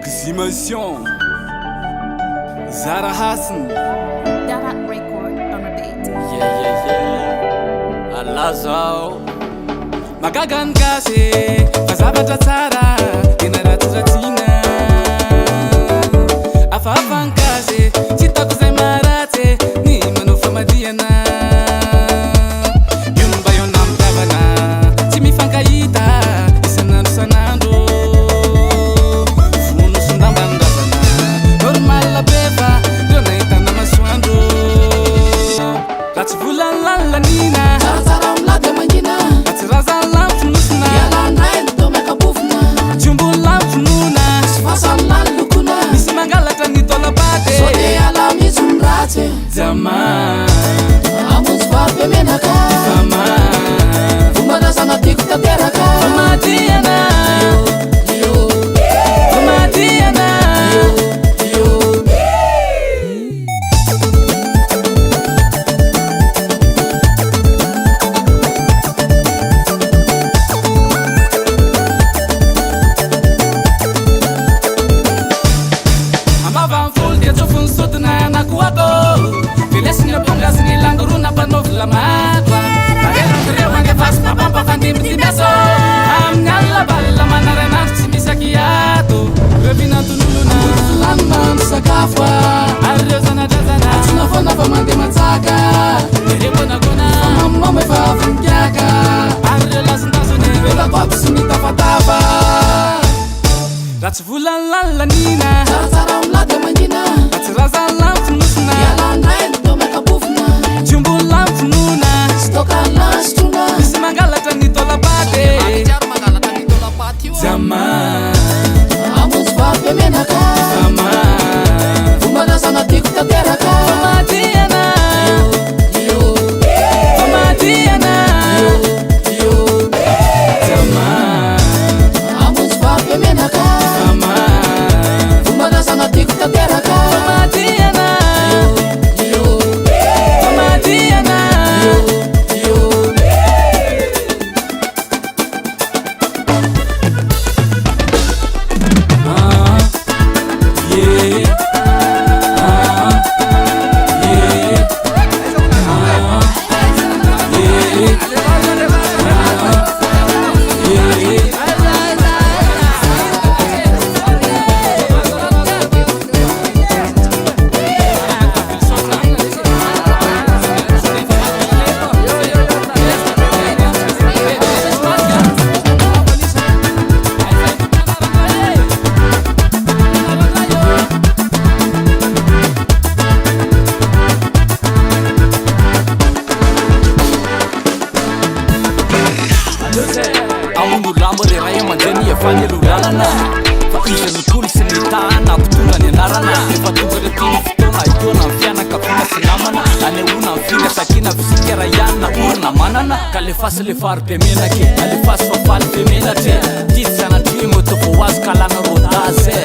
Exhumation Zara Hassan Darat record on a beat. Yeah Alazao Magagan kasi Fazavatra tsara Tena ratsiratsina Afafan kasi Sitako zay maratsy Ny manao famadiana Yun ba yun ang davana Tsy mifankahita Isanandro sanandro Funo sundambandavana Normal la beva Reo nahita na masoandro Ratsy volanlalanina Tsaratsara milady mangina Ratsy razanlany finosina Ialandray ny tao miakabofina Tiombonlany finona Sy fahasalilany lokona Misy mangalatra ny tolapate Sao de ala mihitsy ny ratsy Jama Amonjy vary be menaka Fama Fombarazana tiako tanteraka Famadiana Famadiana Ambavanfolo dia tsofony sodina anakoako Vilesiny ampongaziny langorona mpanovy lamatwa Arereo angefasy mampampafandimbitimbiaso Amin'ny alina balina manaranandro tsy misy akiato Reo vinantololona Lany mandro sakafo Ary reo zanadrazana Tsy nafona fa mandeha matsaka Erembonakona Mamama efa voninkiaka Ary reo lazondazony Velabato sy mitafatafa Ratsy volanlalanina Tsaratsara milady mangina Ratsy razanlany finosina Ialandray ny tao miakabofina Tiombonlany finona Sy tokanlany sotrona Misy mangalatra ny tolapate Jama Amonjy vary be menaka Fama Fombarazana tiako tanteraka Famadiana Famadiana Jama Amonjy vary be menaka Fama Fombarazana tiako tanteraka Famadiana Famadiana Aono lamba le ray aman-dreny efa lalana Fa isan'ny tolo sy ny tahana ampitona ny anarana Efa tonga retiny fotoana aitoana ny fianakaviana sy namana Anehoana ny fina sakina fisikera ihany na orona manana Ka lefasy le fary be menake Alefasy fa faly be menatre Tidy zanatry mo tô vo azo kalana rodaze